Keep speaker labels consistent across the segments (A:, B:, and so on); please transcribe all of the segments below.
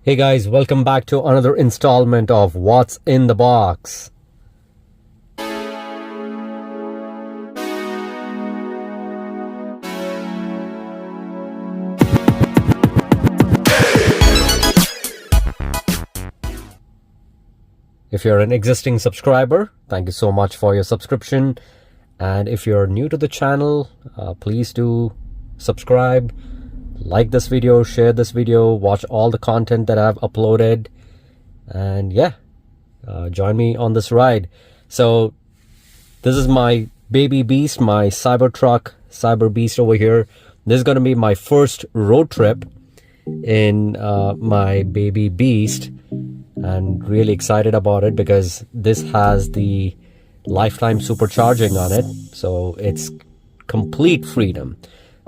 A: Hey guys, welcome back to another installment of What's in the Box. If you're an existing subscriber, thank you so much for your subscription. And if you're new to the channel, please do subscribe, like this video, share this video, watch all the content that I've uploaded, and join me on this ride. So this is my baby beast, my Cybertruck Cyber Beast over here. This is going to be my first road trip in my baby beast, and really excited about it because this has the lifetime supercharging on it, so it's complete freedom.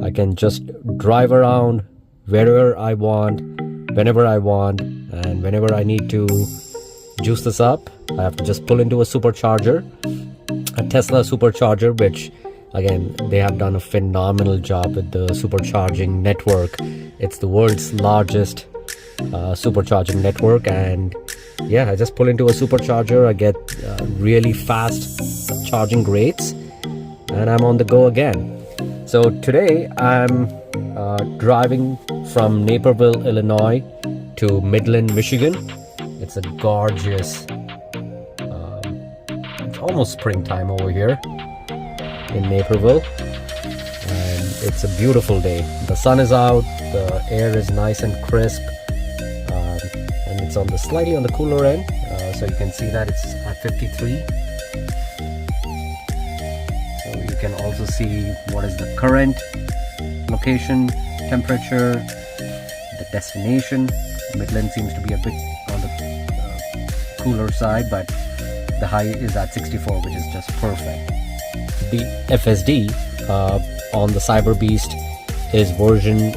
A: I can just drive around wherever I want, whenever I want, and whenever I need to juice this up, I have to just pull into a supercharger, a Tesla supercharger, which again, they have done a phenomenal job with the supercharging network. It's the world's largest supercharging network, and I just pull into a supercharger. I get really fast charging rates, and I'm on the go again. So today I'm driving from Naperville, Illinois to Midland, Michigan. It's a gorgeous, it's almost springtime over here in Naperville, and it's a beautiful day. The sun is out, the air is nice and crisp, and it's on the slightly on the cooler end, so you can see that it's at 53. So you can also see what is the current location, temperature, the destination. Midland seems to be a bit on the cooler side, but the high is at 64, which is just perfect. The FSD on the Cyber Beast is version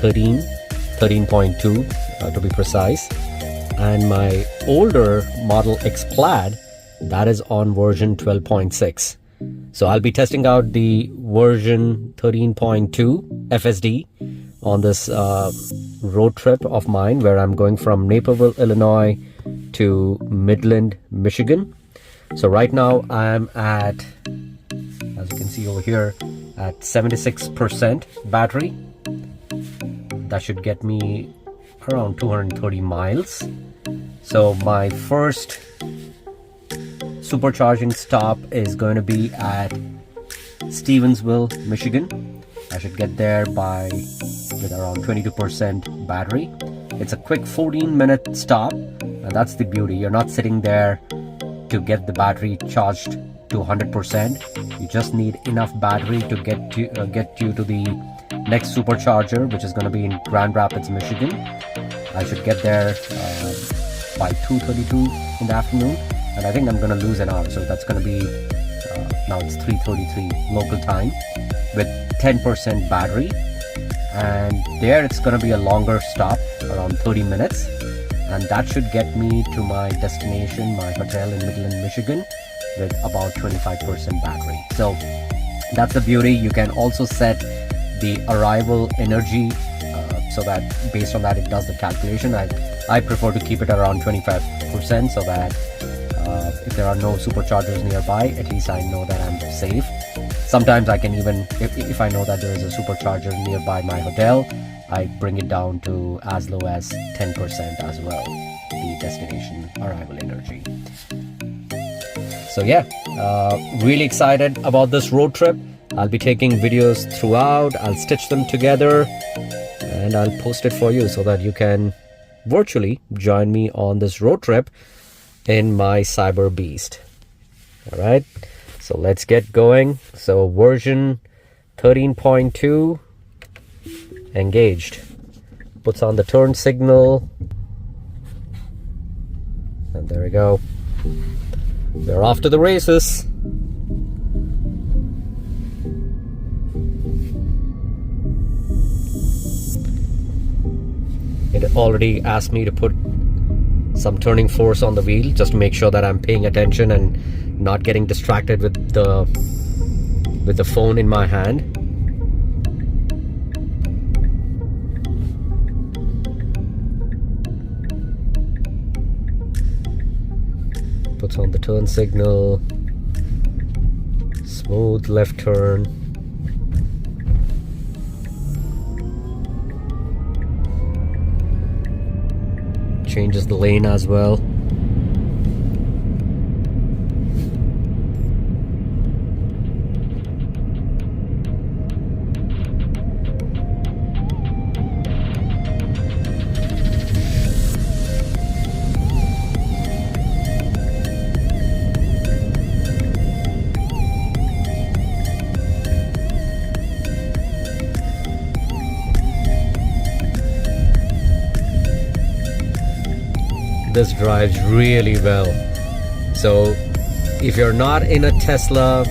A: 13.2 to be precise, and my older Model X Plaid, that is on version 12.6. So I'll be testing out the version 13.2 FSD on this road trip of mine, where I'm going from Naperville, Illinois to Midland, Michigan. So right now I'm at, as you can see over here, at 76% battery. That should get me around 230 miles. So my first supercharging stop is going to be at Stevensville, Michigan. I should get there with around 22% battery. It's a quick 14-minute stop, and that's the beauty. You're not sitting there to get the battery charged to 100%. You just need enough battery to get you to the next supercharger, which is going to be in Grand Rapids, Michigan. I should get there by 2:32 in the afternoon, and I think I'm going to lose an hour, so that's going to be now it's 3:33 local time with 10% battery, and there it's going to be a longer stop, around 30 minutes, and that should get me to my destination, my hotel in Midland, Michigan, with about 25% battery. So that's the beauty. You can also set the arrival energy so that based on that it does the calculation. I prefer to keep it around 25% so that if there are no superchargers nearby, at least I know that I'm safe. Sometimes I can even, if I know that there is a supercharger nearby my hotel, I bring it down to as low as 10% as well, the destination arrival energy. So really excited about this road trip. I'll be taking videos throughout. I'll stitch them together and I'll post it for you so that you can virtually join me on this road trip in my Cyber Beast. All right, so let's get going. So version 13.2 engaged. Puts on the turn signal, and there we go. We're off to the races. It already asked me to put some turning force on the wheel just to make sure that I'm paying attention and not getting distracted with the phone in my hand. Puts on the turn signal. Smooth left turn. Changes the lane as well. This drives really well. So if you're not in a Tesla,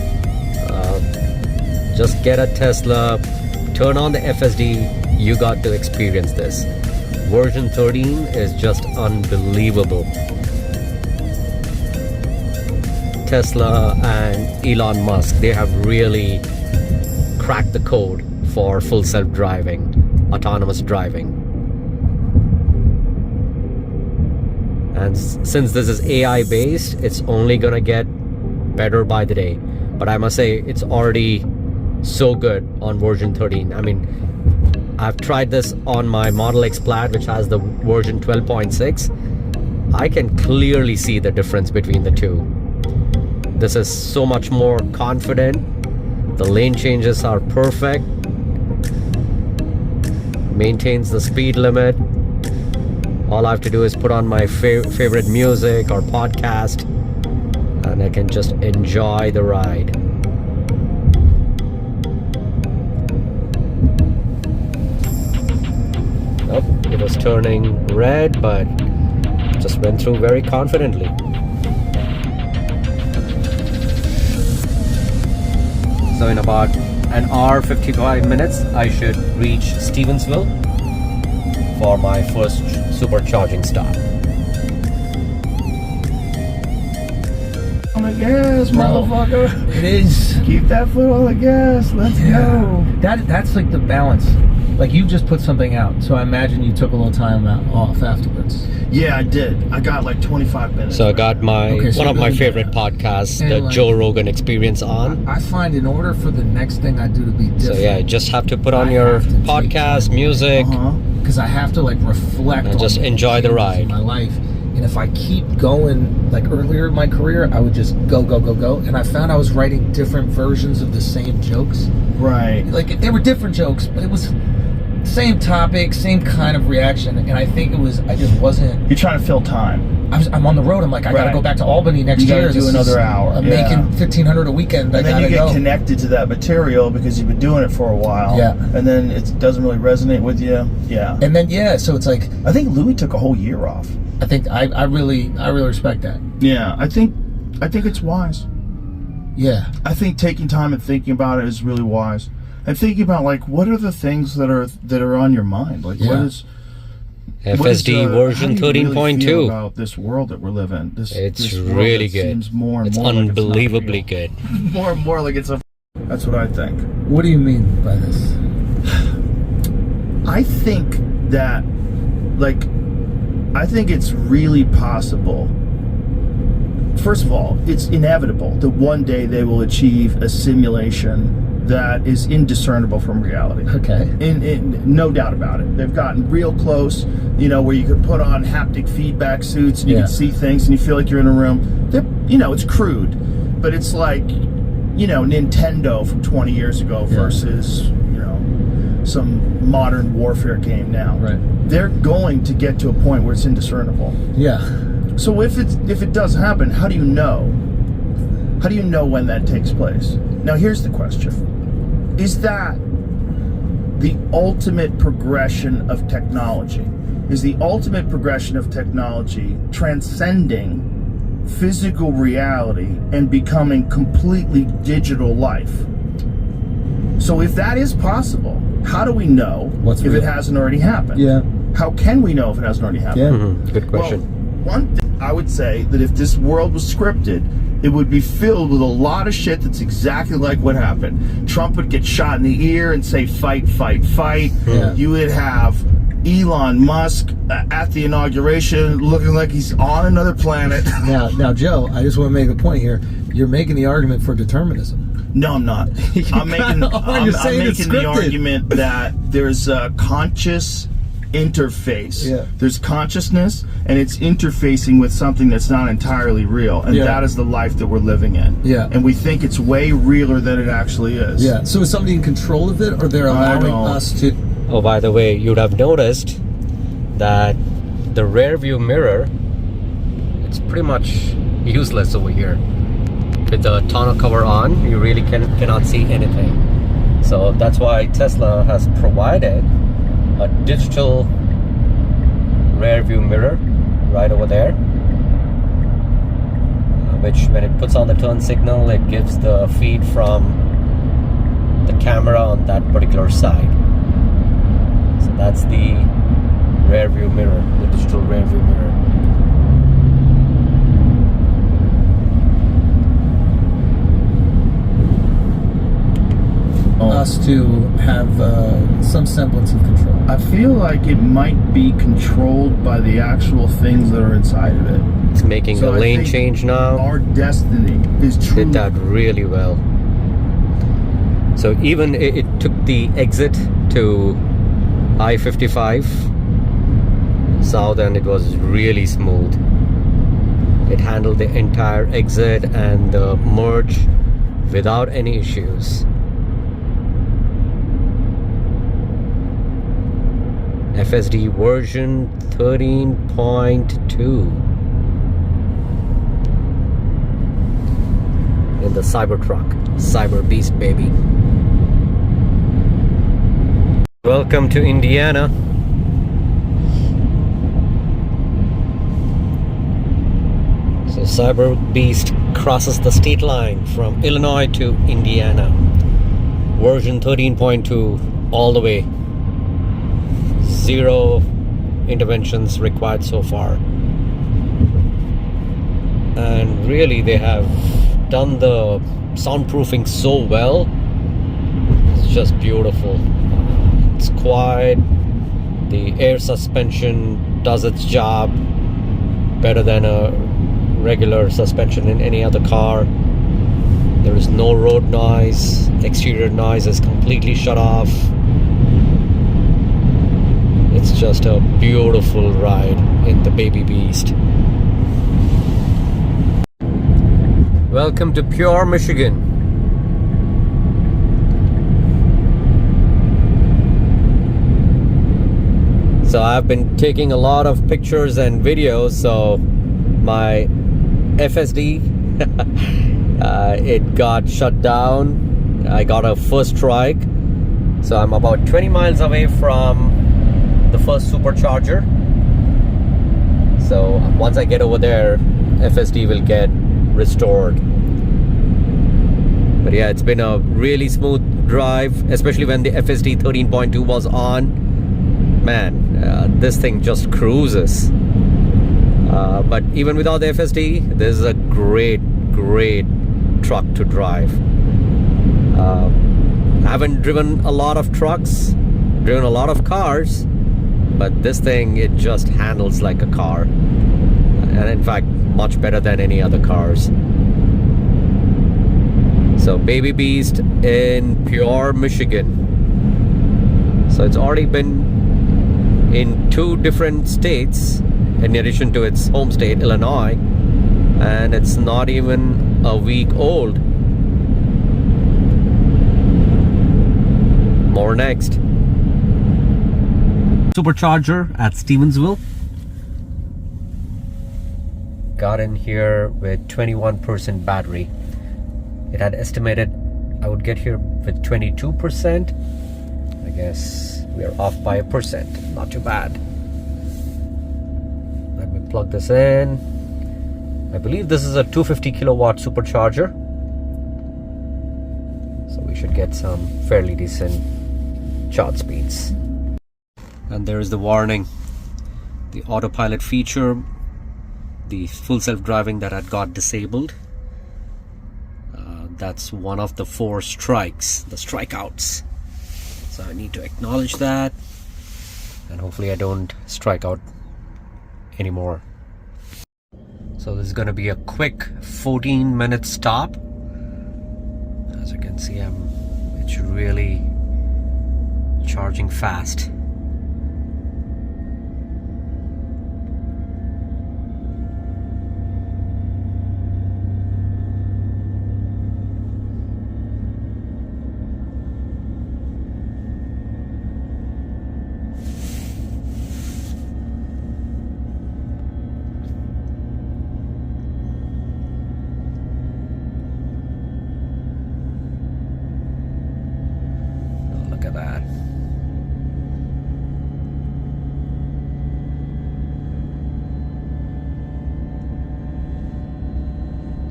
A: just get a Tesla, turn on the FSD, you got to experience this. Version 13 is just unbelievable. Tesla and Elon Musk, they have really cracked the code for full self-driving, autonomous driving. And since this is AI based, it's only gonna get better by the day. But I must say, it's already so good on version 13. I mean, I've tried this on my Model X Plaid, which has the version 12.6. I can clearly see the difference between the two. This is so much more confident. The lane changes are perfect. Maintains the speed limit. All I have to do is put on my favorite music or podcast, and I can just enjoy the ride. Oh, it was turning red, but just went through very confidently. So in about an hour, 55 minutes, I should reach Stevensville for my first supercharging stop.
B: On the gas, motherfucker.
C: It is.
B: Keep that foot on the gas. Let's go.
C: That's like the balance. Like you just put something out, so I imagine you took a little time off afterwards.
B: Yeah, I did. I got like 25 minutes.
A: So I got my one of my favorite podcasts, the
C: like,
A: Joe Rogan Experience on.
C: I find in order for the next thing I do to be different.
A: So yeah, you just have to put on your podcast, music.
C: Because I have to like reflect
A: and
C: on
A: just enjoy the ride.
C: in my life. And if I keep going, like earlier in my career, I would just go. And I found I was writing different versions of the same jokes.
B: Right.
C: Like they were different jokes, but it was same topic, same kind of reaction. And I think it was, I just wasn't.
B: You're trying to fill time.
C: I'm on the road. I'm like, I gotta go back to Albany next year.
B: You gotta do another hour.
C: I'm making $1,500 a weekend.
B: And then you get connected to that material because you've been doing it for a while.
C: Yeah.
B: And then it doesn't really resonate with you. Yeah.
C: And then so it's like
B: I think Louis took a whole year off.
C: I think I really respect that.
B: Yeah. I think it's wise.
C: Yeah.
B: I think taking time and thinking about it is really wise. And thinking about like what are the things that are on your mind? Like what is
A: FSD version 13.2
B: really about this world that we're living.
A: It's really good.
B: Seems more and
A: it's
B: more
A: unbelievably
B: like it's
A: good.
B: More and more like it's a. That's what I think.
C: What do you mean by this?
B: I think that, I think it's really possible. First of all, it's inevitable that one day they will achieve a simulation that is indiscernible from reality.
C: Okay.
B: No doubt about it. They've gotten real close, where you could put on haptic feedback suits and you can see things and you feel like you're in a room. It's crude, but it's like, Nintendo from 20 years ago versus, some modern warfare game now.
C: Right.
B: They're going to get to a point where it's indiscernible.
C: Yeah.
B: So if it does happen, how do you know? How do you know when that takes place? Now here's the question. Is that the ultimate progression of technology? Is the ultimate progression of technology transcending physical reality and becoming completely digital life? So if that is possible, how do we know if it hasn't already happened?
C: Yeah.
B: How can we know if it hasn't already happened?
C: Yeah.
A: Mm-hmm. Good question.
B: Well, one thing I would say that if this world was scripted, it would be filled with a lot of shit that's exactly like what happened. Trump would get shot in the ear and say, fight, fight, fight.
C: Yeah.
B: You would have Elon Musk at the inauguration looking like he's on another planet.
C: Now, Joe, I just want to make a point here. You're making the argument for determinism.
B: No, I'm not. I'm making the argument that there's a conscious interface.
C: Yeah.
B: There's consciousness, and it's interfacing with something that's not entirely real, and that is the life that we're living in.
C: Yeah.
B: And we think it's way realer than it actually is.
C: Yeah. So is somebody in control of it, or they're allowing us to?
A: Oh, by the way, you'd have noticed that the rear view mirror, it's pretty much useless over here. With the tonneau cover on, you really cannot see anything. So that's why Tesla has provided a digital rear view mirror right over there, which when it puts on the turn signal, it gives the feed from the camera on that particular side. So that's the rear view mirror, the digital rear view mirror.
C: Us to have some semblance of control.
B: I feel like it might be controlled by the actual things that are inside of it.
A: It's making a lane change now.
B: Our destiny is true.
A: Did that really well. So even it took the exit to I-55 south, and it was really smooth. It handled the entire exit and the merge without any issues. FSD version 13.2 in the Cybertruck, Cyber Beast, baby. Welcome to Indiana. So Cyber Beast crosses the state line from Illinois to Indiana. Version 13.2 all the way. 0 interventions required so far, and really they have done the soundproofing so well. It's just beautiful. It's quiet. The air suspension does its job better than a regular suspension in any other car. There is no road noise. Exterior noise is completely shut off. It's just a beautiful ride in the baby beast. Welcome to Pure, Michigan. So I've been taking a lot of pictures and videos, so my FSD it got shut down. I got a first strike, so I'm about 20 miles away from the first supercharger. So once I get over there, FSD will get restored. But yeah, it's been a really smooth drive, especially when the FSD 13.2 was on. Man, this thing just cruises. But even without the FSD, this is a great truck to drive. I haven't driven a lot of trucks, driven a lot of cars, but this thing, it just handles like a car, and in fact much better than any other cars. So baby beast in Pure, Michigan. So it's already been in 2 different states in addition to its home state, Illinois, and it's not even a week old. More next. Supercharger at Stevensville. Got in here with 21% battery. It had estimated I would get here with 22%. I guess we are off by 1%. Not too bad. Let me plug this in. I believe this is a 250 kilowatt supercharger, so we should get some fairly decent charge speeds. And there is the warning, the autopilot feature, the full self-driving that had got disabled. That's one of the 4 strikes, the strikeouts. So I need to acknowledge that. and hopefully I don't strike out anymore. So this is going to be a quick 14-minute stop. As you can see, it's really charging fast. Look at that.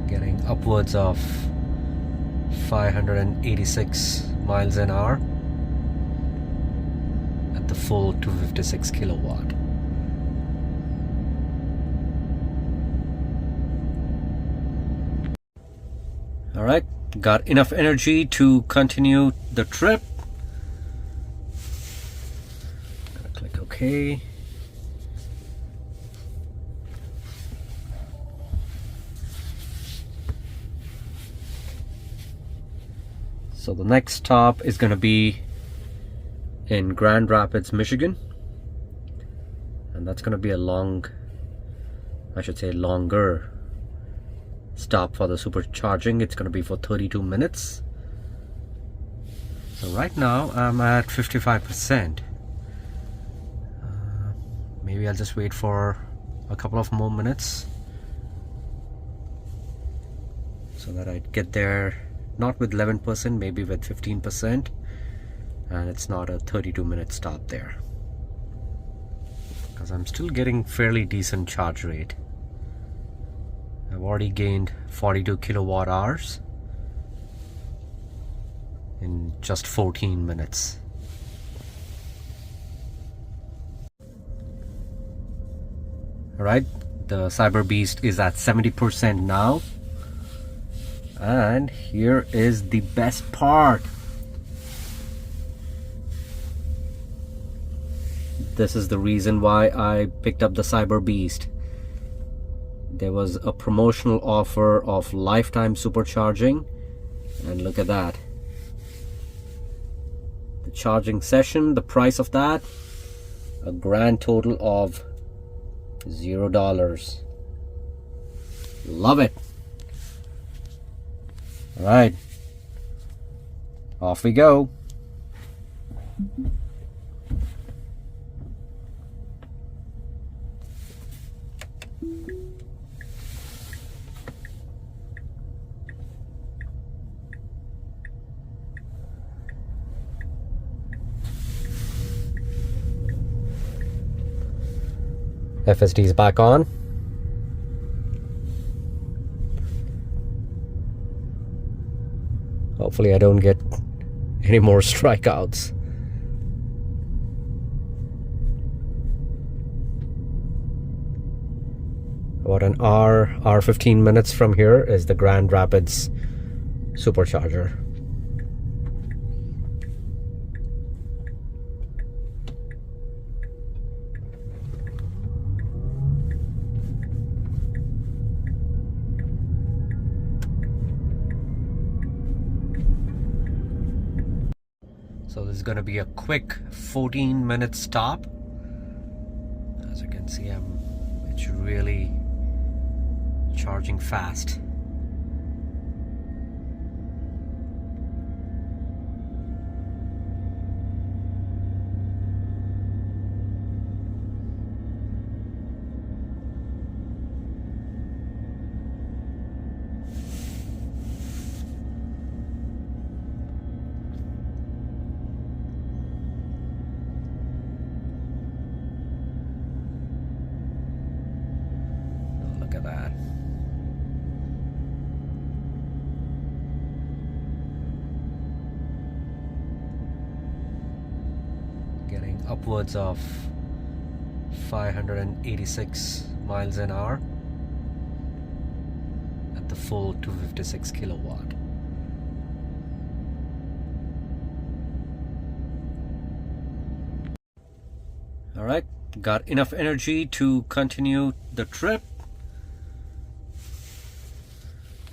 A: Getting upwards of 586 miles an hour at the full 256 kilowatt. All right, got enough energy to continue the trip. Click OK. So the next stop is going to be in Grand Rapids, Michigan, and that's going to be a longer stop for the supercharging. It's going to be for 32 minutes. So right now I'm at 55%. Maybe I'll just wait for a couple of more minutes so that I get there, not with 11%, maybe with 15%, and it's not a 32-minute stop there, because I'm still getting fairly decent charge rate. I've already gained 42 kilowatt hours in just 14 minutes. Alright, the Cyber Beast is at 70% now. And here is the best part. This is the reason why I picked up the Cyber Beast. There was a promotional offer of lifetime supercharging, and look at that. The charging session, the price of that, a grand total of $0. Love it. All right, off we go. FSD is back on. Hopefully I don't get any more strikeouts. About an hour 15 minutes from here is the Grand Rapids supercharger. So this is going to be a quick 14-minute stop. As you can see, it's really charging fast. Look at that. Getting upwards of 586 miles an hour at the full 256 kilowatt. Alright, got enough energy to continue the trip.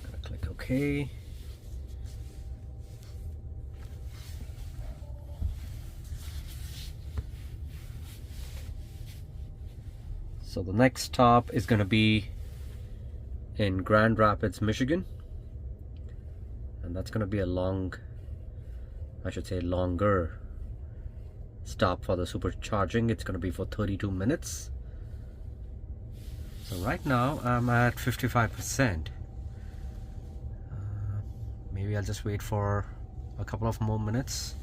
A: Gonna click OK. So the next stop is going to be in Grand Rapids, Michigan. And that's going to be a longer stop for the supercharging. It's going to be for 32 minutes. So right now I'm at 55%. Maybe I'll just wait for a couple of more minutes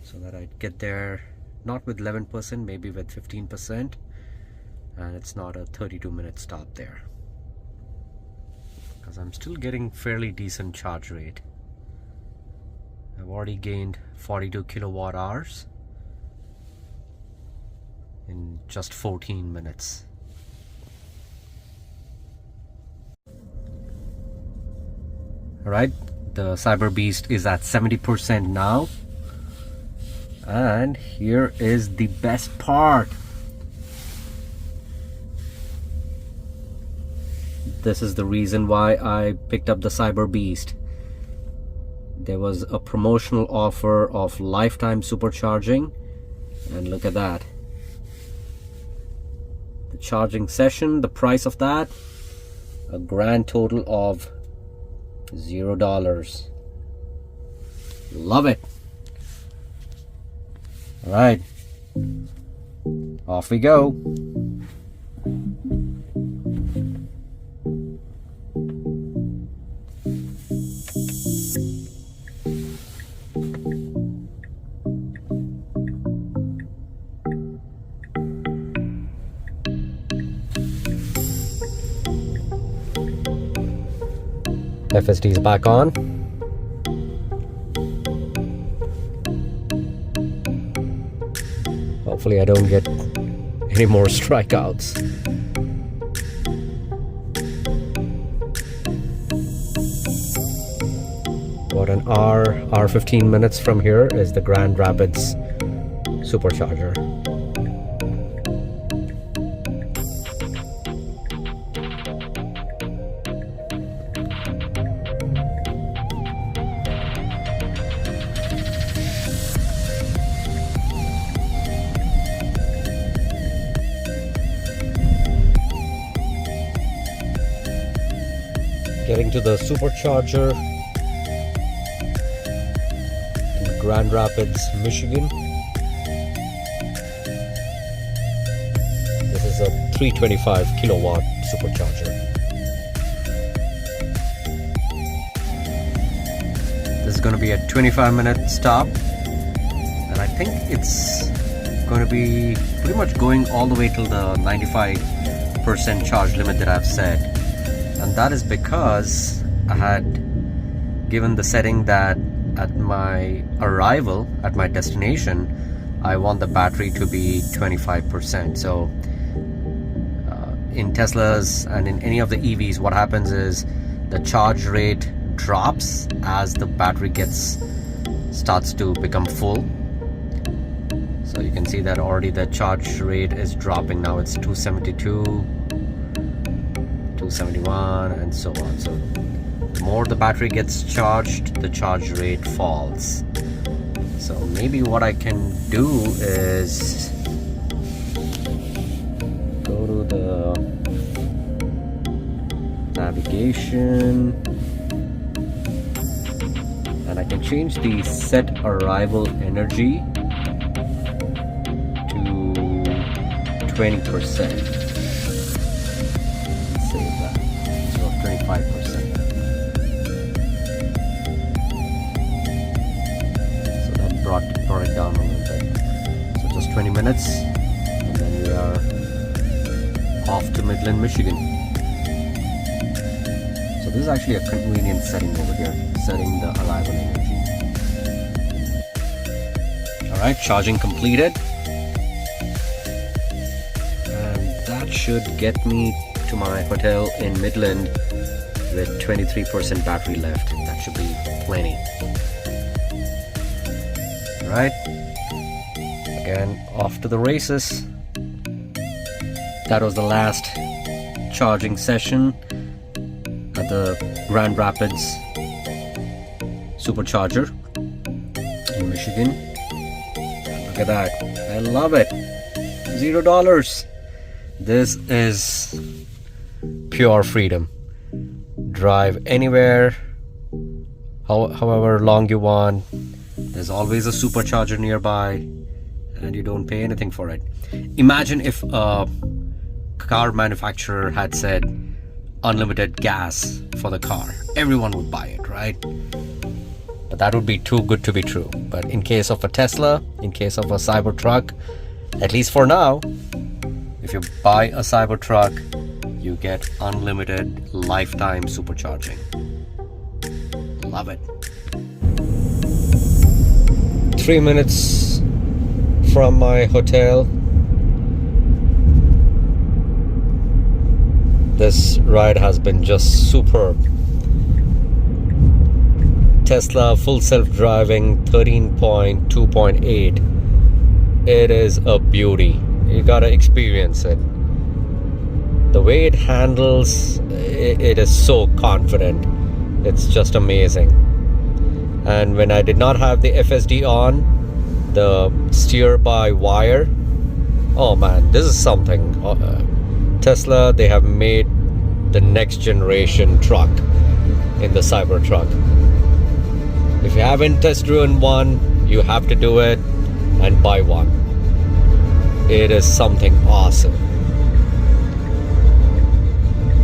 A: so that I get there, not with 11%, maybe with 15%, and it's not a 32-minute stop there, because I'm still getting fairly decent charge rate. I've already gained 42 kilowatt hours in just 14 minutes. Alright, the Cyber Beast is at 70% now. And here is the best part. This is the reason why I picked up the Cyber Beast. There was a promotional offer of lifetime supercharging, and look at that. The charging session, the price of that, a grand total of $0. Love it. All right, off we go. FSD is back on. Hopefully I don't get any more strikeouts. About an hour 15 minutes from here is the Grand Rapids Supercharger. Getting to the supercharger in Grand Rapids, Michigan. This is a 325 kilowatt supercharger. This is going to be a 25-minute stop, and I think it's going to be pretty much going all the way till the 95% charge limit that I've set. And that is because I had given the setting that at my arrival at my destination, I want the battery to be 25%. So in Teslas and in any of the EVs, what happens is the charge rate drops as the battery starts to become full. So you can see that already the charge rate is dropping. Now it's 272, 271, and so on. So the more the battery gets charged, the charge rate falls. So maybe what I can do is go to the navigation, and I can change the set arrival energy to 20%. Save that. So 25%. So that brought it down a little bit. So just 20 minutes, and then we are off to Midland, Michigan. So this is actually a convenient setting over here, setting the arrival energy. Alright, charging completed. And that should get me to my hotel in Midland with 23% battery left. That should be plenty. Alright, Again, off to the races. That was the last charging session at the Grand Rapids Supercharger in Michigan. Look at that. I love it. $0. This is pure freedom. Drive anywhere, however long you want. There's always a supercharger nearby, and you don't pay anything for it. Imagine if a car manufacturer had said unlimited gas for the car. Everyone would buy it, right? But that would be too good to be true. But in case of a Tesla, in case of a Cybertruck, at least for now, if you buy a Cybertruck, you get unlimited lifetime supercharging. Love it. 3 minutes from my hotel. This ride has been just superb. Tesla full self-driving 13.2.8. It is a beauty. You gotta experience it. The way it handles, it is so confident. It's just amazing. And when I did not have the FSD on, the steer by wire, oh man, this is something. Tesla, they have made the next generation truck in the Cybertruck. If you haven't test driven one, you have to do it and buy one. It is something awesome.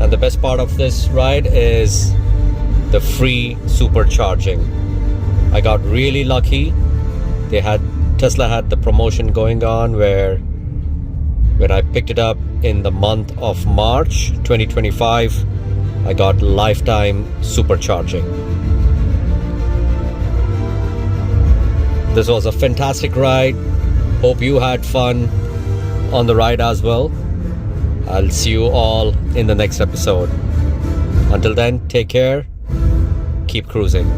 A: And the best part of this ride is the free supercharging. I got really lucky. Tesla had the promotion going on where when I picked it up in the month of March 2025, I got lifetime supercharging. This was a fantastic ride. Hope you had fun on the ride as well. I'll see you all in the next episode. Until then, take care. Keep cruising.